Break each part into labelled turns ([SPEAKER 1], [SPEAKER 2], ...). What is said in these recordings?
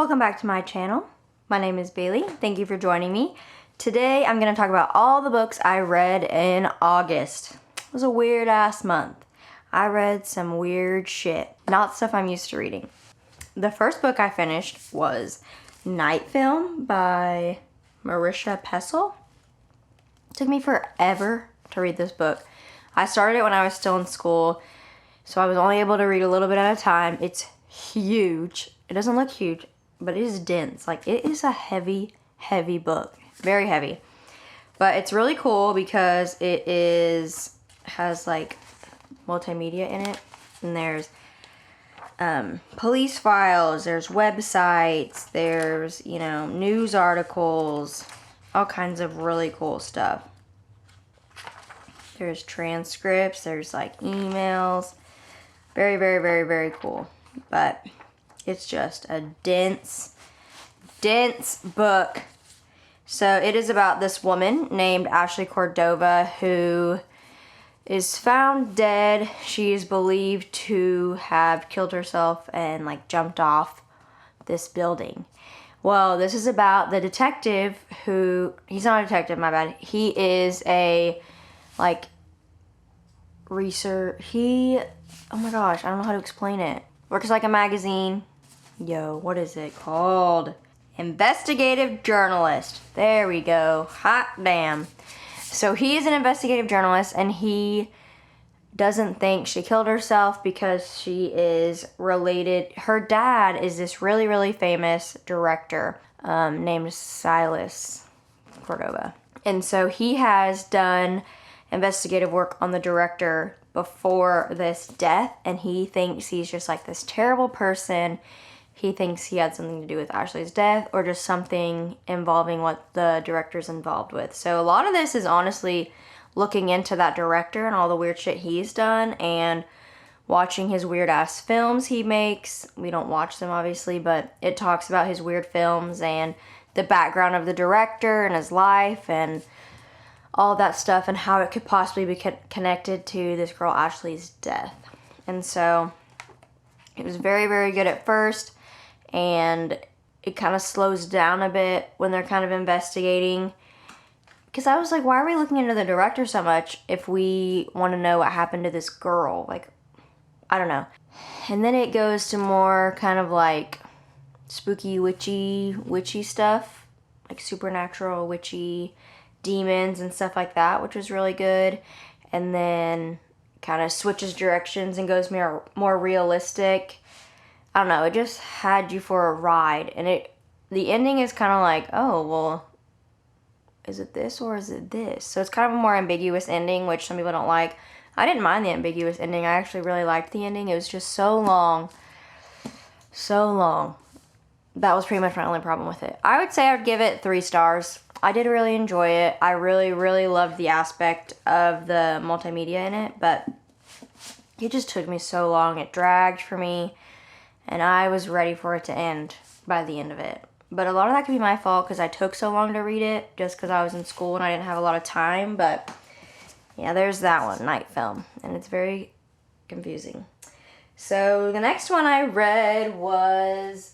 [SPEAKER 1] Welcome back to my channel. My name is Baylee. Thank you for joining me. Today I'm going to talk about all the books I read in August. It was a weird ass month. I read some weird shit. Not stuff I'm used to reading. The first book I finished was Night Film by Marisha Pessl. It took me forever to read this book. I started it when I was still in school, so I was only able to read a little bit at a time. It's huge. It doesn't look huge, but it is dense. Like, it is a heavy, heavy book. Very heavy. But it's really cool because it has like multimedia in it. And there's police files, there's websites, there's, news articles, all kinds of really cool stuff. There's transcripts, there's like emails. Very, very, very, very cool. But it's just a dense book. So it is about this woman named Ashley Cordova who is found dead. She is believed to have killed herself and like jumped off this building. Well, this is about the detective who, he's not a detective, my bad. He is a like research, oh my gosh, I don't know how to explain it. Works like a magazine. Yo, what is it called? Investigative journalist. There we go. Hot damn. So he is an investigative journalist and he doesn't think she killed herself because she is related. Her dad is this really, really famous director named Silas Cordova. And so he has done investigative work on the director before this death, and he thinks he's just like this terrible person. He thinks he had something to do with Ashley's death or just something involving what the director's involved with. So a lot of this is honestly looking into that director and all the weird shit he's done and watching his weird ass films he makes. We don't watch them obviously, but it talks about his weird films and the background of the director and his life and all that stuff and how it could possibly be connected to this girl Ashley's death. And so it was very, very good at first, and it kind of slows down a bit when they're kind of investigating. Because I was like, why are we looking into the director so much if we want to know what happened to this girl? Like, I don't know. And then it goes to more kind of like spooky, witchy stuff. Like supernatural, witchy demons and stuff like that, which was really good. And then kind of switches directions and goes more realistic. I don't know, it just had you for a ride. And the ending is kind of like, oh, well, is it this or is it this? So it's kind of a more ambiguous ending, which some people don't like. I didn't mind the ambiguous ending. I actually really liked the ending. It was just so long. So long. That was pretty much my only problem with it. I would say I would give it 3 stars. I did really enjoy it. I really, really loved the aspect of the multimedia in it, but it just took me so long. It dragged for me, and I was ready for it to end by the end of it. But a lot of that could be my fault because I took so long to read it just because I was in school and I didn't have a lot of time. But yeah, there's that one, Night Film, and it's very confusing. So the next one I read was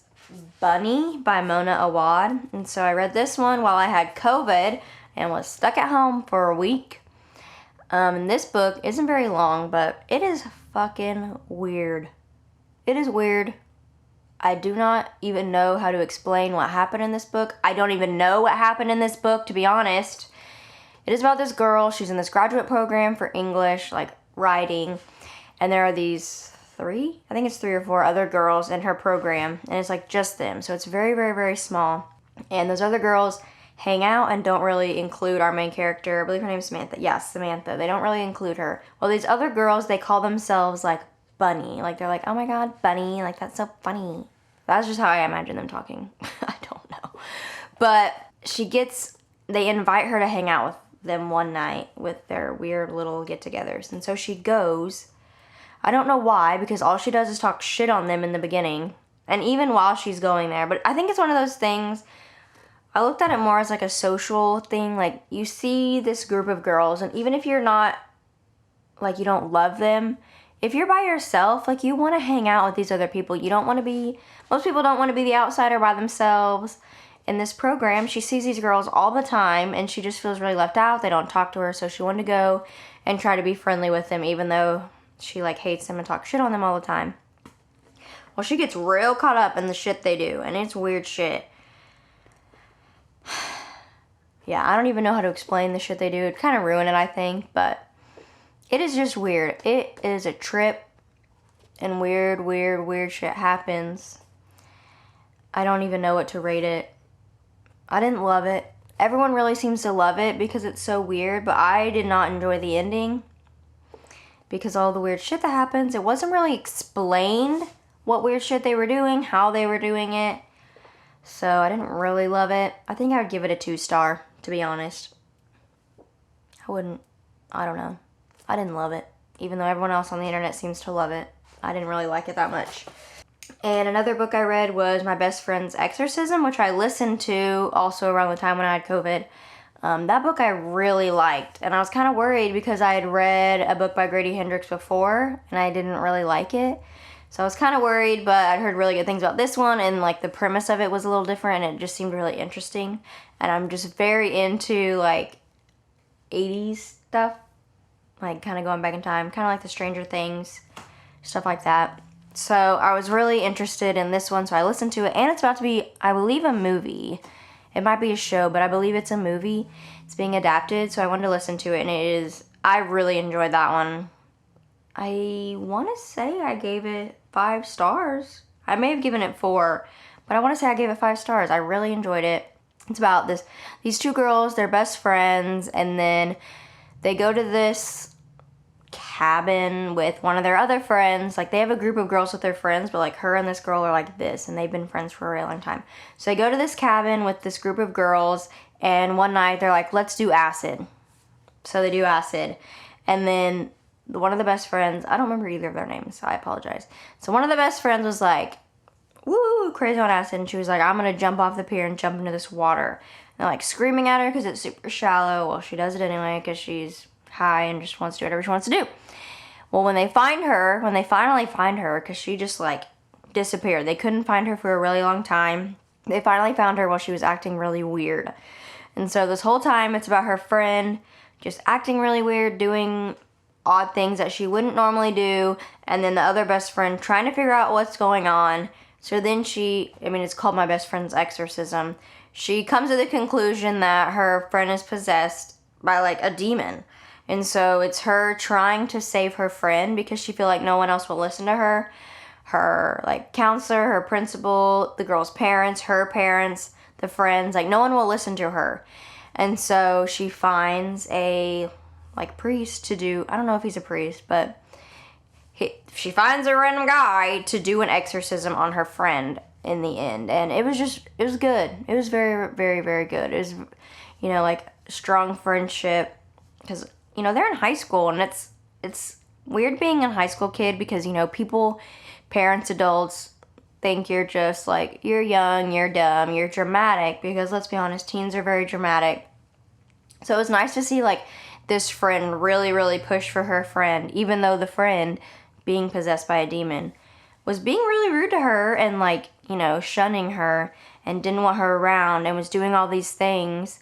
[SPEAKER 1] Bunny by Mona Awad. And so I read this one while I had COVID and was stuck at home for a week. And this book isn't very long, but it is fucking weird. It is weird. I do not even know how to explain what happened in this book. I don't even know what happened in this book, to be honest. It is about this girl. She's in this graduate program for English, like writing. And there are these 3 or 4 other girls in her program, and it's like just them. So it's very, very, very small. And those other girls hang out and don't really include our main character. I believe her name is Samantha. Yes, Samantha. They don't really include her. Well, these other girls, they call themselves like Bunny. Like they're like, oh my god, Bunny. Like that's so funny. That's just how I imagine them talking. I don't know. But they invite her to hang out with them one night with their weird little get-togethers. And so she goes. I don't know why, because all she does is talk shit on them in the beginning. And even while she's going there. But I think it's one of those things, I looked at it more as like a social thing. Like, you see this group of girls, and even if you're not, like, you don't love them, if you're by yourself, like, you want to hang out with these other people. You don't want to be, most people don't want to be the outsider by themselves. In this program, she sees these girls all the time, and she just feels really left out. They don't talk to her, so she wanted to go and try to be friendly with them, even though she, like, hates them and talks shit on them all the time. Well, she gets real caught up in the shit they do, and it's weird shit. Yeah, I don't even know how to explain the shit they do. It kind of ruined it, I think, but it is just weird. It is a trip, and weird shit happens. I don't even know what to rate it. I didn't love it. Everyone really seems to love it because it's so weird, but I did not enjoy the ending because all the weird shit that happens. It wasn't really explained what weird shit they were doing, how they were doing it. So I didn't really love it. I think I would give it a 2-star, to be honest. I don't know. I didn't love it. Even though everyone else on the internet seems to love it, I didn't really like it that much. And another book I read was my best friend's Exorcism, which I listened to also around the time when I had COVID. That book I really liked, and I was kind of worried because I had read a book by Grady Hendrix before, and I didn't really like it. So I was kind of worried, but I'd heard really good things about this one, and like the premise of it was a little different, and it just seemed really interesting. And I'm just very into like 80s stuff, like kind of going back in time, kind of like the Stranger Things, stuff like that. So I was really interested in this one, so I listened to it, and it's about to be, I believe, a movie. It might be a show, but I believe it's a movie. It's being adapted, so I wanted to listen to it, and I really enjoyed that one. I want to say I gave it 5 stars. I may have given it 4, but I want to say I gave it 5 stars. I really enjoyed it. It's about these 2 girls, they're best friends, and then they go to this cabin with one of their other friends. Like, they have a group of girls with their friends, but like her and this girl are like this, and they've been friends for a really long time. So they go to this cabin with this group of girls, and one night they're like, let's do acid. So they do acid, and then one of the best friends, I don't remember either of their names, so I apologize. So one of the best friends was like, woo, crazy on acid, and she was like, I'm gonna jump off the pier and jump into this water. And they're like screaming at her because it's super shallow. Well, she does it anyway because she's high and just wants to do whatever she wants to do. Well, when they finally find her, because she just like disappeared. They couldn't find her for a really long time. They finally found her while she was acting really weird. And so this whole time it's about her friend just acting really weird, doing odd things that she wouldn't normally do, and then the other best friend trying to figure out what's going on. So then it's called My Best Friend's Exorcism. She comes to the conclusion that her friend is possessed by like a demon. And so it's her trying to save her friend because she feels like no one else will listen to her. Her like counselor, her principal, the girl's parents, her parents, the friends, like no one will listen to her. And so she finds a like priest to do, I don't know if he's a priest, but she finds a random guy to do an exorcism on her friend in the end. And it was good. It was very, very, very good. It was, like strong friendship because, they're in high school, and it's weird being a high school kid because, people, parents, adults think you're just like, you're young, you're dumb, you're dramatic, because let's be honest, teens are very dramatic. So it was nice to see like this friend really, really push for her friend, even though the friend, being possessed by a demon, was being really rude to her and like, shunning her and didn't want her around and was doing all these things.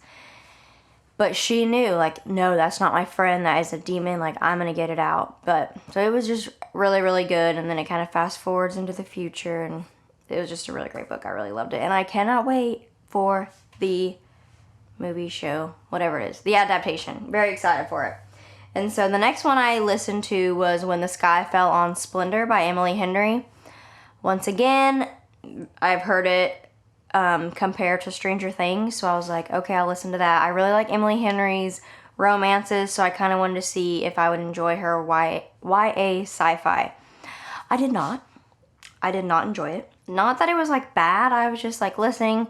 [SPEAKER 1] But she knew, like, no, that's not my friend. That is a demon. Like, I'm going to get it out. But, so it was just really, really good. And then it kind of fast forwards into the future. And it was just a really great book. I really loved it. And I cannot wait for the movie, show, whatever it is. The adaptation. Very excited for it. And so the next one I listened to was When the Sky Fell on Splendor by Emily Henry. Once again, I've heard it compared to Stranger Things, so I was like, okay, I'll listen to that. I really like Emily Henry's romances, so I kind of wanted to see if I would enjoy her YA sci-fi. I did not enjoy it. Not that it was like bad, I was just like listening.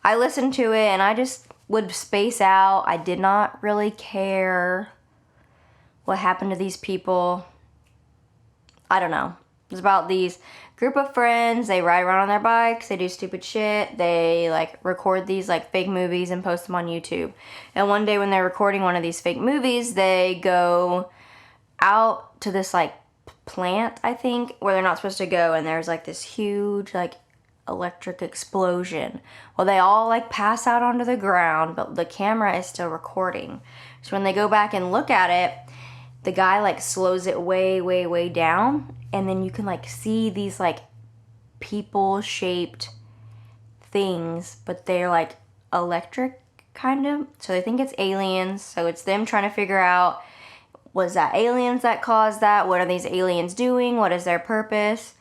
[SPEAKER 1] I listened to it and I just would space out. I did not really care what happened to these people. I don't know. It was about these group of friends. They ride around on their bikes. They do stupid shit. They like record these like fake movies and post them on YouTube. And one day when they're recording one of these fake movies, they go out to this like plant, I think, where they're not supposed to go, and there's like this huge like electric explosion. Well, they all like pass out onto the ground, but the camera is still recording. So when they go back and look at it, the guy like slows it way, way, way down, and then you can like see these like people-shaped things, but they're like electric kind of. So they think it's aliens. So it's them trying to figure out, was that aliens that caused that? What are these aliens doing? What is their purpose?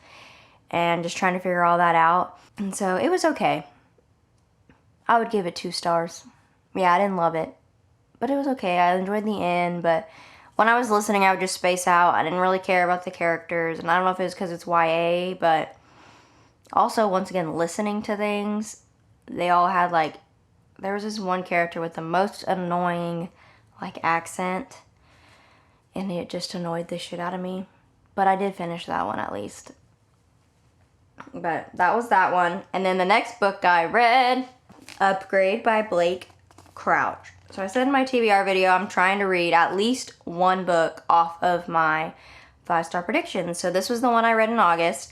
[SPEAKER 1] And just trying to figure all that out. And so it was okay. I would give it 2 stars. Yeah, I didn't love it, but it was okay. I enjoyed the end, but when I was listening, I would just space out. I didn't really care about the characters, and I don't know if it was because it's YA, but also, once again, listening to things, they all had like, there was this one character with the most annoying like accent, and it just annoyed the shit out of me. But I did finish that one at least. But that was that one. And then the next book I read, Upgrade by Blake Crouch. So I said in my TBR video, I'm trying to read at least one book off of my 5-star predictions. So this was the one I read in August.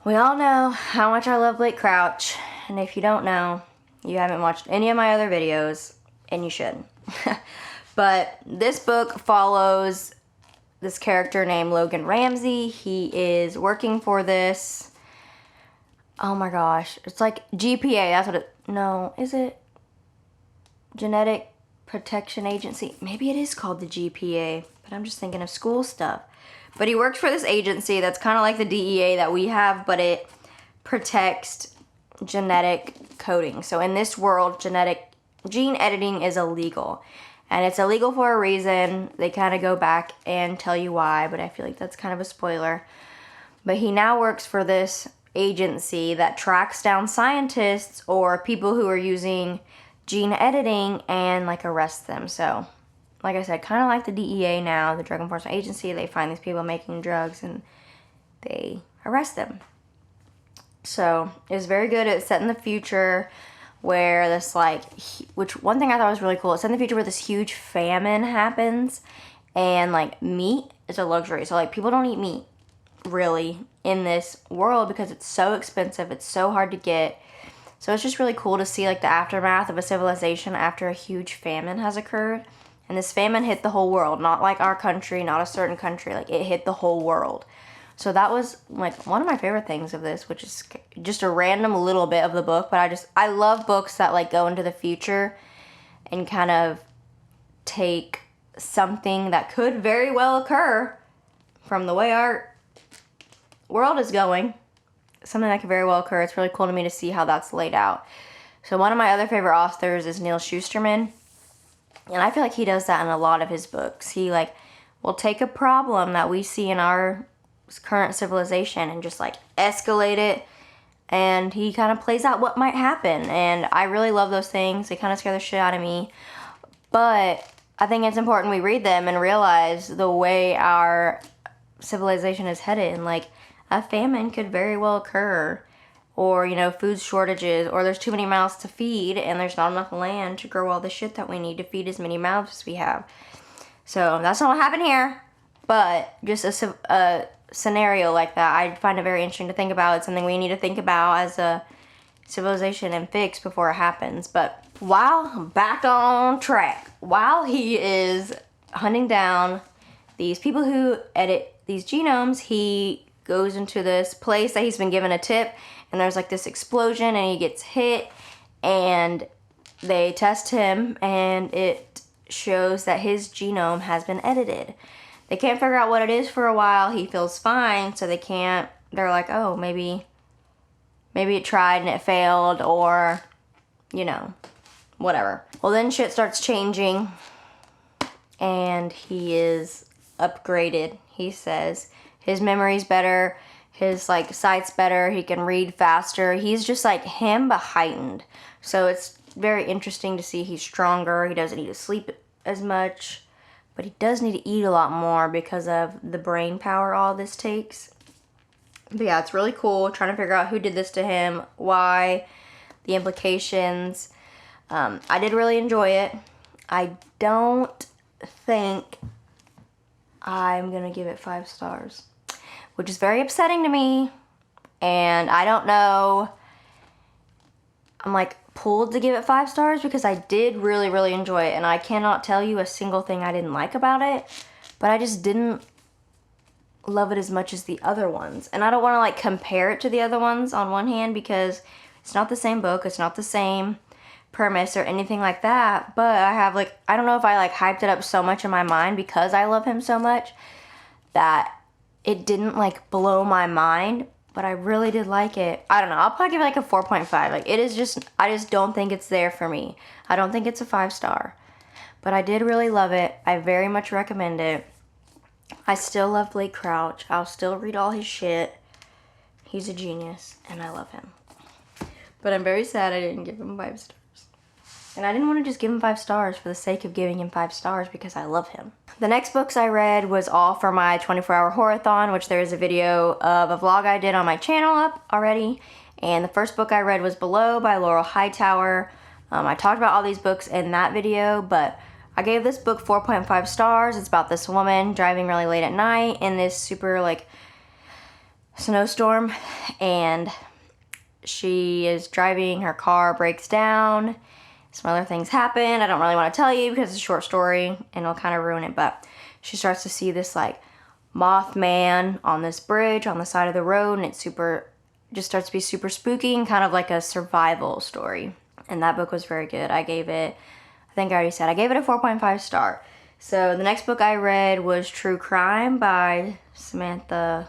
[SPEAKER 1] We all know how much I love Blake Crouch. And if you don't know, you haven't watched any of my other videos, and you should. But this book follows this character named Logan Ramsey. He is working for this, oh my gosh, it's like GPA, that's what it, no, is it? Genetic Protection Agency. Maybe it is called the GPA, but I'm just thinking of school stuff. But he works for this agency that's kind of like the DEA that we have, but it protects genetic coding. So in this world, gene editing is illegal. And it's illegal for a reason. They kind of go back and tell you why, but I feel like that's kind of a spoiler. But he now works for this agency that tracks down scientists or people who are using gene editing and like arrest them. So, like I said, kind of like the DEA now, the Drug Enforcement Agency. They find these people making drugs and they arrest them. So, it was very good. It's set in the future where this like, which one thing I thought was really cool, it's in the future where this huge famine happens and like meat is a luxury. So like people don't eat meat really in this world because it's so expensive, it's so hard to get. So it's just really cool to see like the aftermath of a civilization after a huge famine has occurred. And this famine hit the whole world, not like our country, not a certain country, like it hit the whole world. So that was like one of my favorite things of this, which is just a random little bit of the book. But I love books that like go into the future and kind of take something that could very well occur from the way our world is going. Something that could very well occur. It's really cool to me to see how that's laid out. So one of my other favorite authors is Neil Shusterman. And I feel like he does that in a lot of his books. He like will take a problem that we see in our current civilization and just like escalate it, and he kind of plays out what might happen, and I really love those things. They kind of scare the shit out of me, but I think it's important we read them and realize the way our civilization is headed, and like a famine could very well occur, or you know, food shortages, or there's too many mouths to feed and there's not enough land to grow all the shit that we need to feed as many mouths as we have. So that's not what happened here, but just a scenario like that, I find it very interesting to think about. It's something we need to think about as a civilization and fix before it happens. But back on track, while he is hunting down these people who edit these genomes, he goes into this place that he's been given a tip, and there's like this explosion and he gets hit, and they test him and it shows that his genome has been edited. They can't figure out what it is for a while. He feels fine, so they're like, oh, maybe it tried and it failed, or, you know, whatever. Well, then shit starts changing, and he is upgraded, he says. His memory's better, his, like, sight's better, he can read faster. He's just like him, but heightened. So it's very interesting to see he's stronger. He doesn't need to sleep as much. But he does need to eat a lot more because of the brain power all this takes. But yeah, it's really cool trying to figure out who did this to him, why, the implications. I did really enjoy it. I don't think I'm gonna give it 5 stars, which is very upsetting to me. And I don't know, I'm like pulled to give it 5 stars because I did really, really enjoy it. And I cannot tell you a single thing I didn't like about it, but I just didn't love it as much as the other ones. And I don't want to like compare it to the other ones on one hand because it's not the same book, it's not the same premise or anything like that, but I have like, I don't know if I like hyped it up so much in my mind because I love him so much that it didn't like blow my mind, but I really did like it. I don't know, I'll probably give it like a 4.5. Like it is just, I just don't think it's there for me. I don't think it's a 5 star, but I did really love it. I very much recommend it. I still love Blake Crouch. I'll still read all his shit. He's a genius and I love him. But I'm very sad I didn't give him 5 stars. And I didn't want to just give him 5 stars for the sake of giving him 5 stars because I love him. The next books I read was all for my 24-hour horathon, which there is a video of a vlog I did on my channel up already. And the first book I read was Below by Laurel Hightower. I talked about all these books in that video, but I gave this book 4.5 stars. It's about this woman driving really late at night in this super like snowstorm, and she is driving, her car breaks down. Some other things happen. I don't really want to tell you because it's a short story and it'll kind of ruin it, but she starts to see this like Mothman on this bridge on the side of the road, and it's just starts to be super spooky and kind of like a survival story. And that book was very good. I gave it, I think I already said, I gave it a 4.5 star. So the next book I read was True Crime by Samantha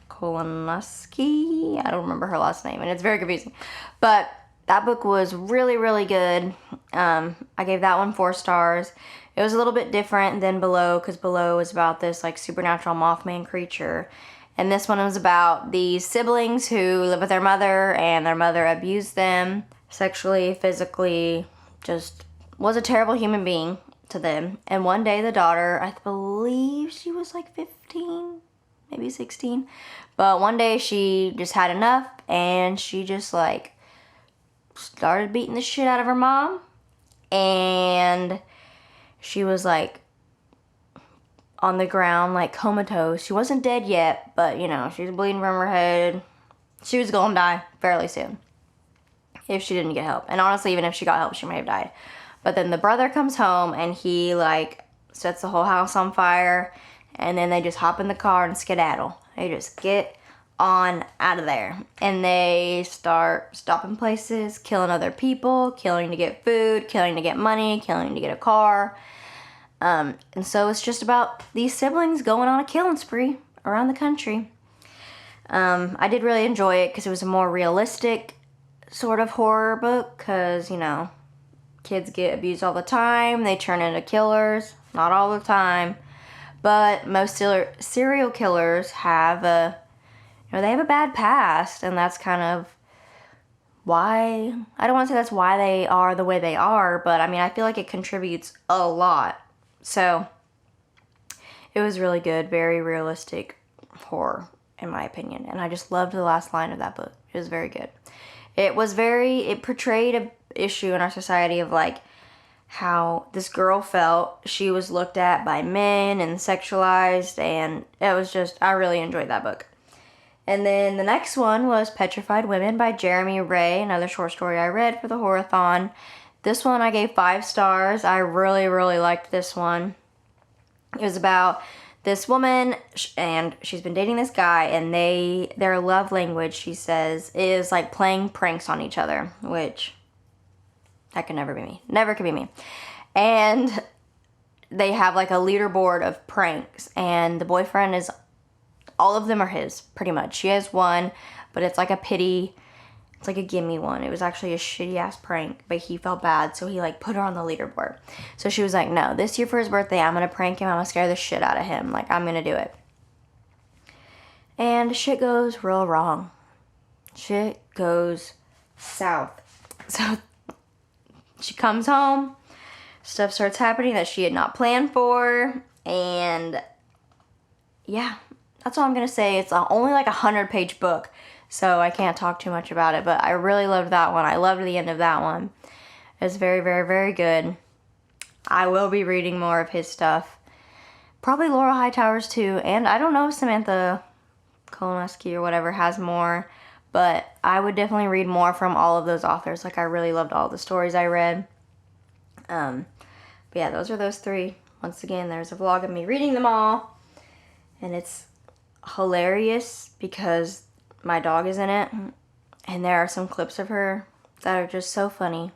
[SPEAKER 1] Kolesnik. I don't remember her last name and it's very confusing, but that book was really, really good. I gave that one 4 stars. It was a little bit different than Below because Below was about this like supernatural Mothman creature. And this one was about these siblings who live with their mother, and their mother abused them sexually, physically, just was a terrible human being to them. And one day the daughter, I believe she was like 15, maybe 16. But one day she just had enough and she just like started beating the shit out of her mom, and she was like on the ground like comatose. She wasn't dead yet, but you know, she was bleeding from her head. She was gonna die fairly soon if she didn't get help. And honestly, even if she got help, she may have died. But then the brother comes home and he like sets the whole house on fire, and then they just hop in the car and skedaddle. They just get on out of there, and they start stopping places, killing other people, killing to get food, killing to get money, killing to get a car. And so it's just about these siblings going on a killing spree around the country. I did really enjoy it because it was a more realistic sort of horror book, because you know, kids get abused all the time, they turn into killers, not all the time, but most serial killers have they have a bad past, and that's kind of why, I don't want to say that's why they are the way they are, but I mean, I feel like it contributes a lot. So it was really good, very realistic horror, in my opinion, and I just loved the last line of that book. It was very good. It portrayed a issue in our society of like how this girl felt she was looked at by men and sexualized, and it was just, I really enjoyed that book. And then the next one was Petrified Women by Baylee Rae, another short story I read for the horathon. This one I gave 5 stars. I really, really liked this one. It was about this woman, and she's been dating this guy, and their love language, she says, is like playing pranks on each other, which that could never be me. Never could be me. And they have like a leaderboard of pranks, and the boyfriend is, all of them are his, pretty much. She has one, but it's like a pity, it's like a gimme one. It was actually a shitty ass prank, but he felt bad, so he like put her on the leaderboard. So she was like, no, this year for his birthday, I'm gonna prank him, I'm gonna scare the shit out of him, like I'm gonna do it. And shit goes real wrong. Shit goes south. So she comes home, stuff starts happening that she had not planned for, and yeah, that's all I'm gonna say. It's only like a 100-page book, so I can't talk too much about it, but I really loved that one. I loved the end of that one. It was very, very, very good. I will be reading more of his stuff, Probably Laurel Hightower's too. And I don't know if Samantha Kolesnik or whatever has more. But I would definitely read more from all of those authors. Like, I really loved all the stories I read. But yeah, those are those 3. Once again, there's a vlog of me reading them all. And it's hilarious because my dog is in it. And there are some clips of her that are just so funny.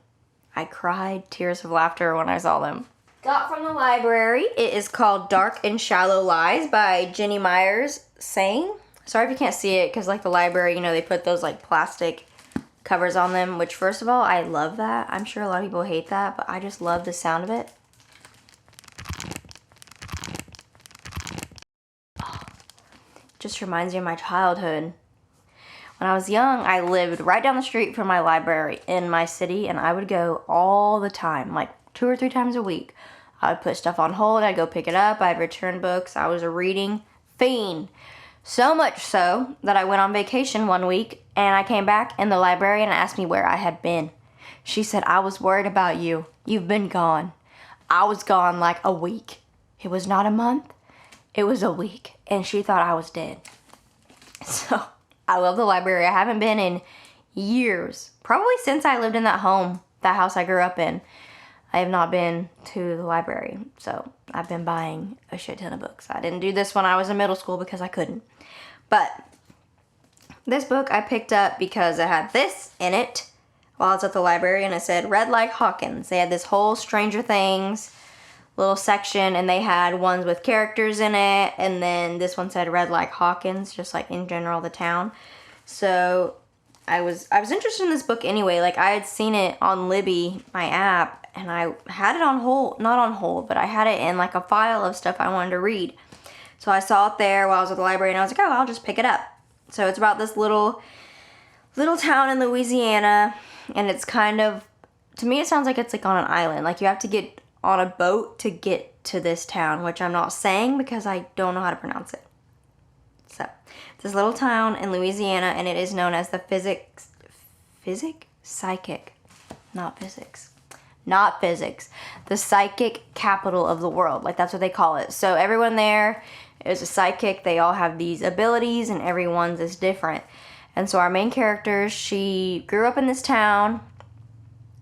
[SPEAKER 1] I cried tears of laughter when I saw them. Got from the library. It is called Dark and Shallow Lies by Ginny Myers Sain. Sorry if you can't see it because like the library, you know, they put those like plastic covers on them, which first of all, I love that. I'm sure a lot of people hate that, but I just love the sound of it. Oh, just reminds me of my childhood. When I was young, I lived right down the street from my library in my city, and I would go all the time, like 2 or 3 times a week. I would put stuff on hold, I'd go pick it up, I'd return books. I was a reading fiend. So much so that I went on vacation one week, and I came back, and the librarian asked me where I had been. She said, I was worried about you. You've been gone. I was gone like a week. It was not a month. It was a week, and she thought I was dead. So I love the library. I haven't been in years. Probably since I lived in that house I grew up in. I have not been to the library. So I've been buying a shit ton of books. I didn't do this when I was in middle school because I couldn't. But this book I picked up because it had this in it while I was at the library. And it said, Read Like Hawkins. They had this whole Stranger Things little section, and they had ones with characters in it, and then this one said Read Like Hawkins, just like in general the town. So I was interested in this book anyway. Like, I had seen it on Libby, my app, and I had it on hold, not on hold, but I had it in like a file of stuff I wanted to read. So I saw it there while I was at the library, and I was like, oh, I'll just pick it up. So it's about this little town in Louisiana, and it's kind of, to me it sounds like it's like on an island. Like, you have to get on a boat to get to this town, which I'm not saying because I don't know how to pronounce it. So, it's this little town in Louisiana, and it is known as the the psychic capital of the world. Like, that's what they call it. So everyone there is a psychic. They all have these abilities, and everyone's is different. And so our main character, she grew up in this town,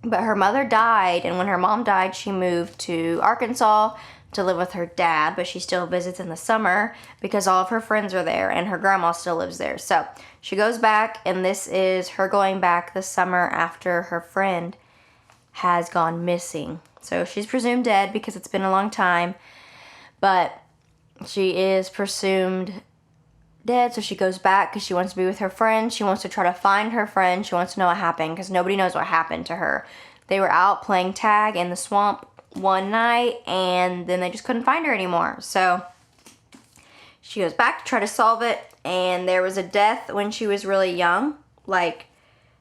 [SPEAKER 1] but her mother died, and when her mom died, she moved to Arkansas to live with her dad, but she still visits in the summer because all of her friends are there, and her grandma still lives there. So she goes back, and this is her going back the summer after her friend has gone missing. So she's presumed dead because it's been a long time, but she is presumed dead, so she goes back because she wants to be with her friend. She wants to try to find her friend. She wants to know what happened because nobody knows what happened to her. They were out playing tag in the swamp one night, and then they just couldn't find her anymore. So she goes back to try to solve it, and there was a death when she was really young. Like,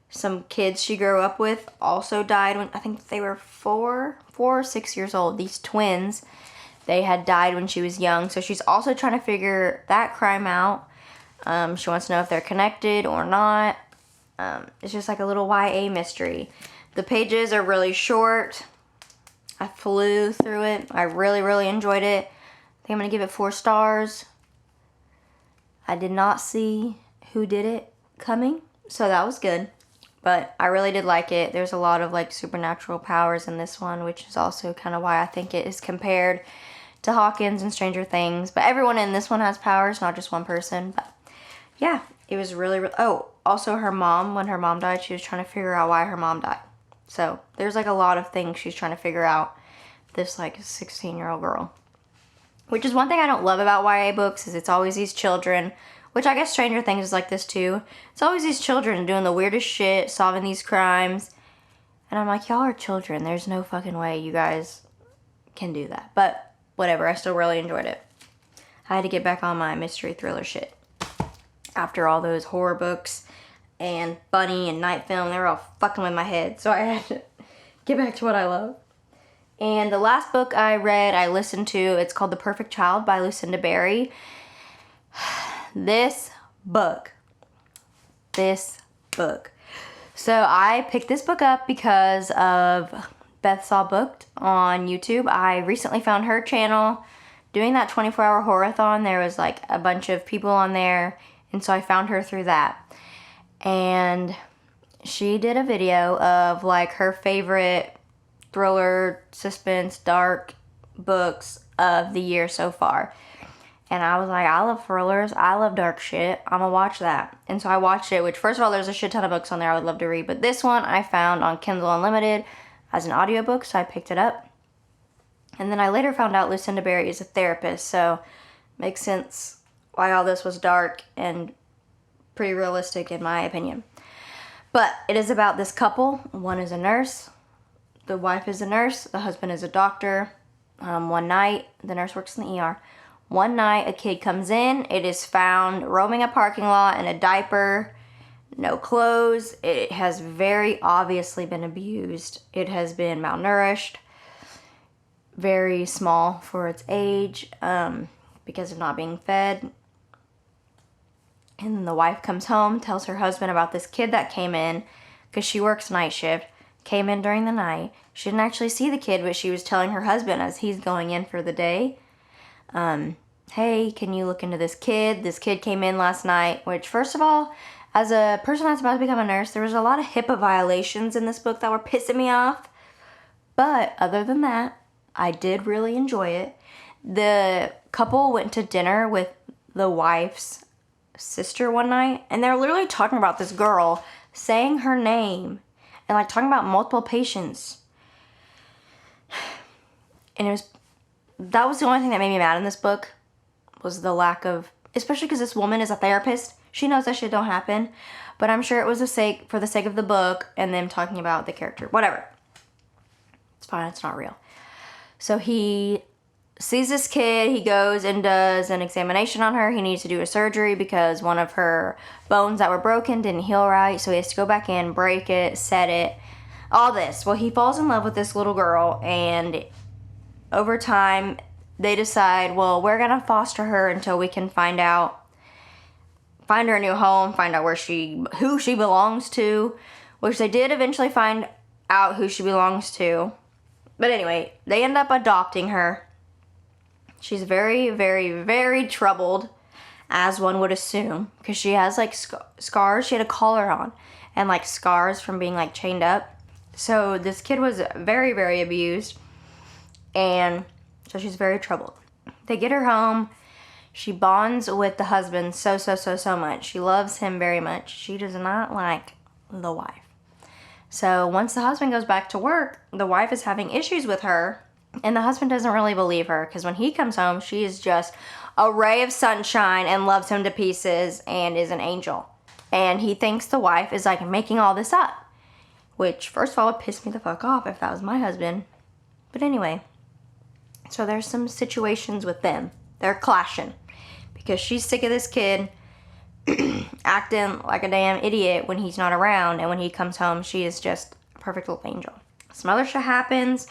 [SPEAKER 1] some kids she grew up with also died when, I think they were 4 or 6 years old. These twins, they had died when she was young. So she's also trying to figure that crime out. She wants to know if they're connected or not. It's just like a little YA mystery. The pages are really short. I flew through it. I really, really enjoyed it. I think I'm going to give it 4 stars. I did not see who did it coming, so that was good. But I really did like it. There's a lot of like supernatural powers in this one, which is also kind of why I think it is compared to Hawkins and Stranger Things. But everyone in this one has powers, not just one person. But yeah, it was really, really... Oh, also her mom, when her mom died, she was trying to figure out why her mom died. So there's like a lot of things she's trying to figure out, this like 16-year-old girl. Which is one thing I don't love about YA books, is it's always these children, which I guess Stranger Things is like this too. It's always these children doing the weirdest shit, solving these crimes. And I'm like, y'all are children. There's no fucking way you guys can do that. But whatever, I still really enjoyed it. I had to get back on my mystery thriller shit. After all those horror books and Bunny and Night Film, they were all fucking with my head. So I had to get back to what I love. And the last book I listened to, it's called The Perfect Child by Lucinda Berry. This book. So I picked this book up because of Beth Saw Booked on YouTube. I recently found her channel doing that 24-hour horror-a-thon, there was like a bunch of people on there, and so I found her through that. And she did a video of like her favorite thriller, suspense, dark books of the year so far. And I was like, I love thrillers, I love dark shit, I'm gonna watch that. And so I watched it, which first of all, there's a shit ton of books on there I would love to read, but this one I found on Kindle Unlimited as an audiobook, so I picked it up. And then I later found out Lucinda Berry is a therapist, so makes sense why all this was dark and pretty realistic in my opinion. But it is about this couple. One is a nurse, the wife is a nurse, the husband is a doctor. One night, the nurse works in the ER. One night, a kid comes in. It is found roaming a parking lot in a diaper, no clothes. It has very obviously been abused. It has been malnourished, very small for its age because of not being fed. And then the wife comes home, tells her husband about this kid that came in because she works night shift, came in during the night. She didn't actually see the kid, but she was telling her husband as he's going in for the day, hey, can you look into this kid? This kid came in last night, which first of all, as a person that's about to become a nurse, there was a lot of HIPAA violations in this book that were pissing me off. But other than that, I did really enjoy it. The couple went to dinner with the wife's sister one night, and they're literally talking about this girl, saying her name, and like talking about multiple patients. And that was the only thing that made me mad in this book, was the lack of, especially because this woman is a therapist. She knows that shit don't happen, but I'm sure it was for the sake of the book and them talking about the character. Whatever. It's fine, it's not real. So he sees this kid, he goes and does an examination on her. He needs to do a surgery because one of her bones that were broken didn't heal right, so he has to go back in, break it, set it, all this. Well, he falls in love with this little girl, and over time, they decide, well, we're gonna foster her until we can find her a new home, find out who she belongs to, which they did eventually find out who she belongs to. But anyway, they end up adopting her. She's very, very, very troubled, as one would assume, because she has like scars. She had a collar on and like scars from being like chained up. So this kid was very, very abused, and so she's very troubled. They get her home. She bonds with the husband so much. She loves him very much. She does not like the wife. So once the husband goes back to work, the wife is having issues with her, and the husband doesn't really believe her, because when he comes home, she is just a ray of sunshine and loves him to pieces and is an angel. And he thinks the wife is like making all this up, which first of all would piss me the fuck off if that was my husband. But anyway, so there's some situations with them. They're clashing because she's sick of this kid acting like a damn idiot when he's not around, and when he comes home, she is just a perfect little angel. Some other shit happens.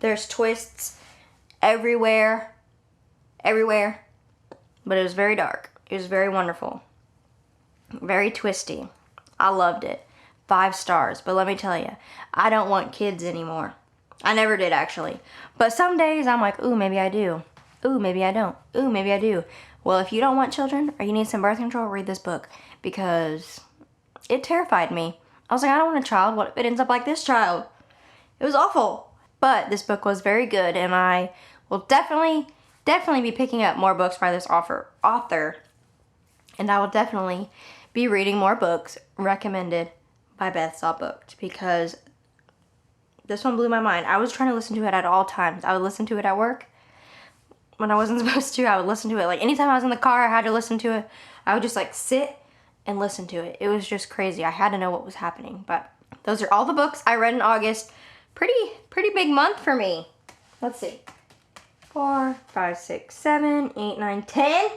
[SPEAKER 1] There's twists everywhere, but it was very dark. It was very wonderful, very twisty. I loved it. 5 stars. But let me tell you, I don't want kids anymore. I never did, actually. But some days I'm like, ooh, maybe I do. Ooh, maybe I don't. Ooh, maybe I do. Well, if you don't want children or you need some birth control, read this book, because it terrified me. I was like, I don't want a child. What if it ends up like this child? It was awful. But this book was very good, and I will definitely be picking up more books by this author. And I will definitely be reading more books recommended by Beth Saw Booked, because this one blew my mind. I was trying to listen to it at all times. I would listen to it at work when I wasn't supposed to. I would listen to it. Like anytime I was in the car, I had to listen to it. I would just like sit and listen to it. It was just crazy. I had to know what was happening. But those are all the books I read in August. Pretty big month for me. Let's see. 4, 5, 6, 7, 8, 9, 10.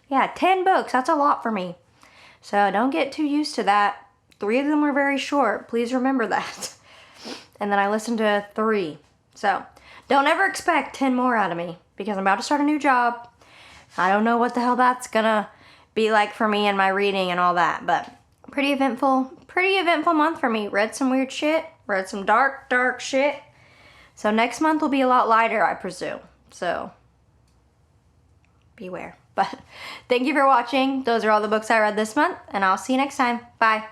[SPEAKER 1] Yeah, 10 books. That's a lot for me. So don't get too used to that. 3 of them were very short. Please remember that. And then I listened to 3. So don't ever expect 10 more out of me, because I'm about to start a new job. I don't know what the hell that's gonna be like for me and my reading and all that, but pretty eventful month for me. Read some weird shit, read some dark shit. So next month will be a lot lighter, I presume. So beware. But thank you for watching. Those are all the books I read this month, and I'll see you next time. Bye.